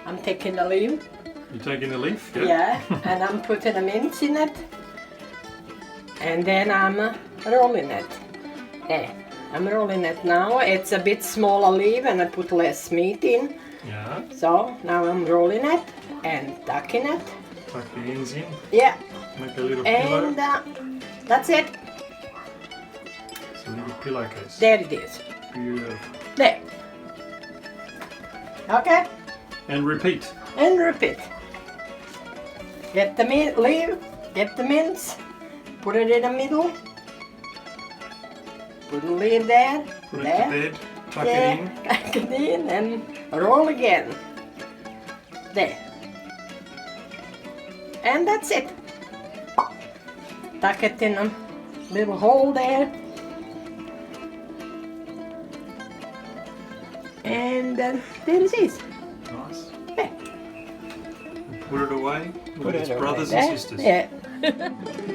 I'm taking the leaf. You're taking the leaf? Good. Yeah, and I'm putting the mince in it. And then I'm rolling it. There, I'm rolling it now. It's a bit smaller leaf and I put less meat in. Yeah. So now I'm rolling it and tucking it. Tuck the ends in. Yeah. Make a little pillow. And that's it. It's a little pillowcase. There it is. Beautiful. There. Okay. And repeat. And repeat. Get the leaf, get the mince, put it in the middle. Put the leaf there. Put there. it to bed. Tuck there. it in. Tuck it in and roll again. There. And that's it. Tuck it in a little hole there. And there it is. Nice. There. Put it away with Put its it brothers away and there. sisters. Yeah.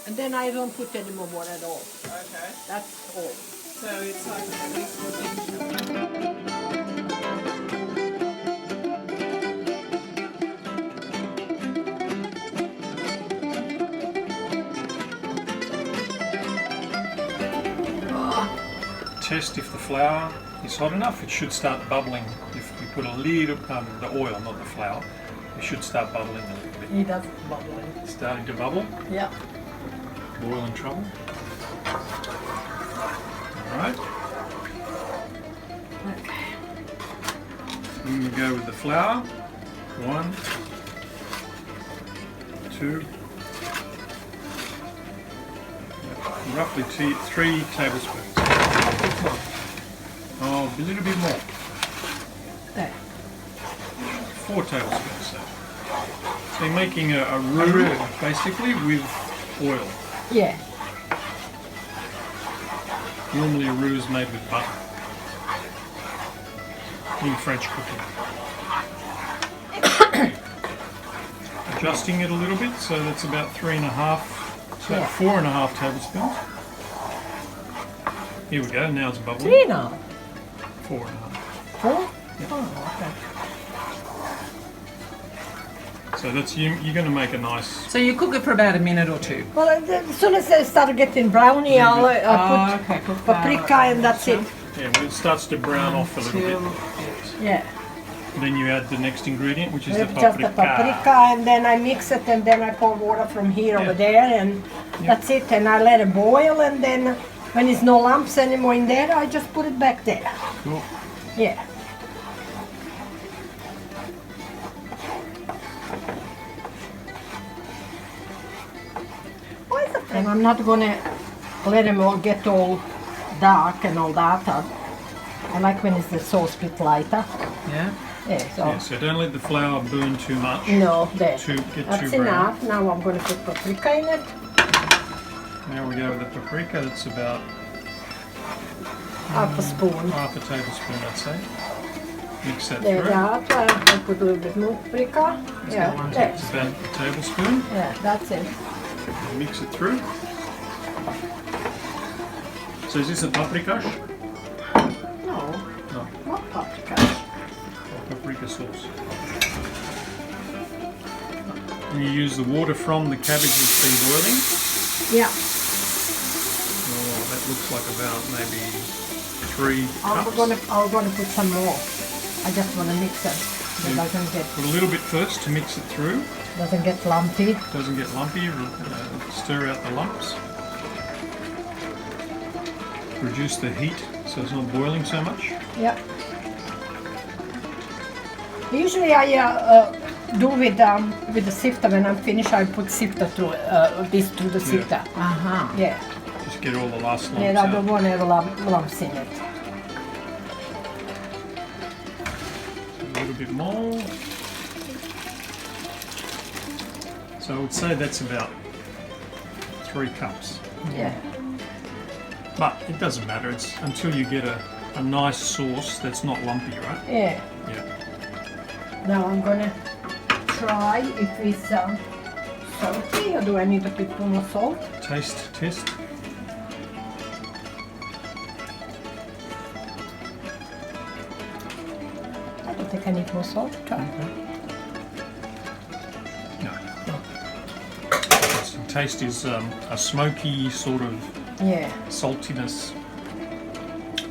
And then I don't put any more water at all. Okay. That's all. So it's like a peaceful thing. Test if the flour is hot enough. It should start bubbling. If you put a little, the oil, not the flour, it should start bubbling a little bit. He doesn't bubble it. Starting to bubble. Yeah. Boiling trouble. Alright. Okay. Then we go with the flour. 1, 2, roughly 3 tablespoons. Oh, a little bit more. There. 4 tablespoons. So you're making a roux basically with oil. Yeah. Normally a roux is made with butter in French cooking. Adjusting it a little bit, so that's about 3.5, so Yeah. 4.5 tablespoons. Here we go, now it's bubbling. 3 now. 4.5. 4? Oh, okay. So that's you're going to make a nice. So you cook it for about a minute or two. Well, as soon as I start getting browny, I'll put Okay, put paprika flour and that's it. Yeah, when it starts to brown off a little bit, Yeah. then you add the next ingredient, which is the Just the paprika, and then I mix it, and then I pour water from here over there, and that's it. And I let it boil, and then when there's no lumps anymore in there, I just put it back there. Cool. Yeah. And I'm not gonna let them all get all dark and all that. I like when it's the sauce a bit lighter. Yeah. Yeah, so. Yeah, so don't let the flour burn too much. No, there. To get That's too brown. enough. Now I'm gonna put paprika in it. Now we go with the paprika. That's about Half a spoon. half a tablespoon, I'd say. Mix that There, through. that. I put a little bit more paprika. Yeah, there. It's about a tablespoon. Yeah, that's it. Mix it through. So is this a paprika? No, No, not paprika. paprika sauce. And you use the water from the cabbage that's been boiling. Yeah, Oh, that looks like about maybe 3 cups. I'm gonna put some more. I just wanna mix it. So it Put a little bit first to mix it doesn't get lumpy. Doesn't get lumpy. Stir out the lumps. reduce the heat so it's not boiling so much. Yeah. Usually I do with the sifter. When I'm finished, I put sifter to this to the sifter. Aha. Yeah. Just get all the last lumps Yeah, I don't out. want any lumps in it. A little bit more. So I would say that's about 3 cups. Yeah. But it doesn't matter. It's until you get a nice sauce that's not lumpy, right? Yeah. Yeah. Now I'm gonna try if it's salty, or do I need a bit more salt? Taste test. I don't think I need more salt. Try. No. The taste is a smoky sort of Yeah. saltiness.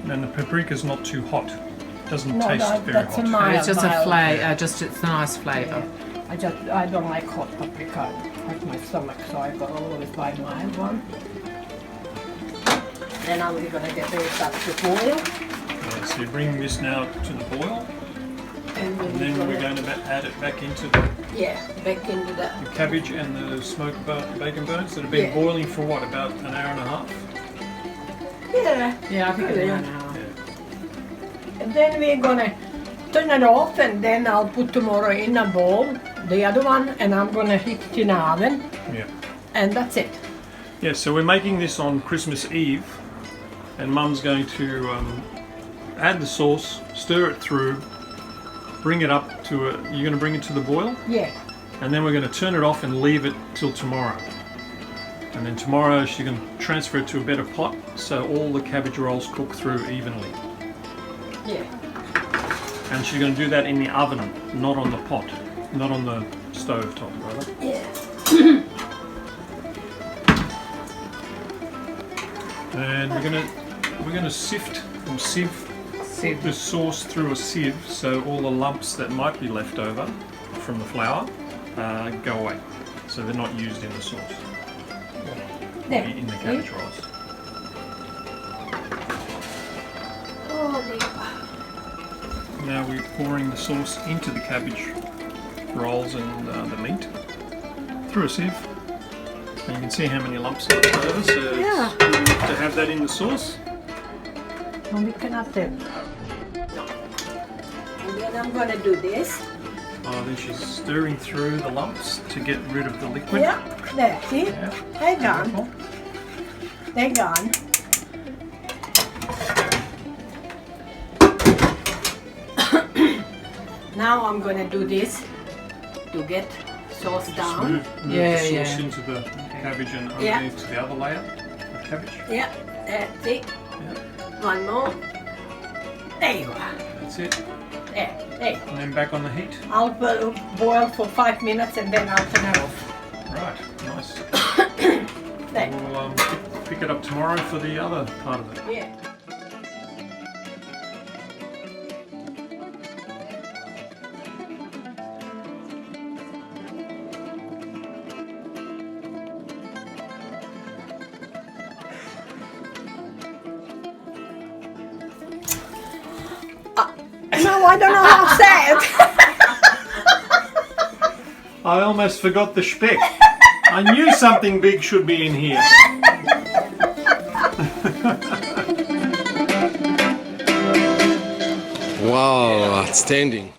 And the paprika's not too hot. Doesn't No, taste very that's a hot. mild. It's just a mild. flavour. It's a nice flavour. I don't like hot paprika. It hurts my stomach, so I always buy mild one. Then I'm gonna get this up to boil, Yeah, so you bring this now to the boil, and and then we're going to add it back into the back into the cabbage and the smoked bacon bones that have been Yeah. boiling for what, about an hour and a half? Yeah, I think it's Yeah. an hour. And then we're gonna turn it off, and then I'll put tomorrow in a bowl, the other one, and I'm gonna heat it in the oven, Yeah. and that's it. Yeah, so we're making this on Christmas Eve, and Mum's going to add the sauce, stir it through, bring it up to you're going to bring it to the boil, Yeah, and then we're going to turn it off and leave it till tomorrow. And then tomorrow she's going to transfer it to a better pot so all the cabbage rolls cook through evenly. yeah. And she's going to do that in the oven, not on the pot, not on the stove top, rather. Yeah. And we're gonna sift or sieve the sauce through a sieve so all the lumps that might be left over from the flour go away. So they're not used in the sauce, There. in the see? cabbage rolls. Oh, dear. Now we're pouring the sauce into the cabbage rolls and the meat through a sieve. And you can see how many lumps are left over, so Yeah. it's good to have that in the sauce. No, we cannot do. No. And then I'm gonna do this. Oh, then she's stirring through the lumps to get rid of the liquid. Yeah, there, see? Yeah. They're gone. Beautiful. They're gone. Now I'm gonna do this to get sauce Just down. move Yeah, the sauce yeah. into the cabbage and Yeah. underneath to the other layer of cabbage. Yeah, that's it. Yeah, One more. There you are. that's it. There, there. And then back on the heat. I'll boil for 5 minutes and then I'll turn it off. Right, nice. There. We'll pick it up tomorrow for the other part of it. Yeah. No, I don't know how to say it. I almost forgot the speck. I knew something big should be in here. Wow, outstanding.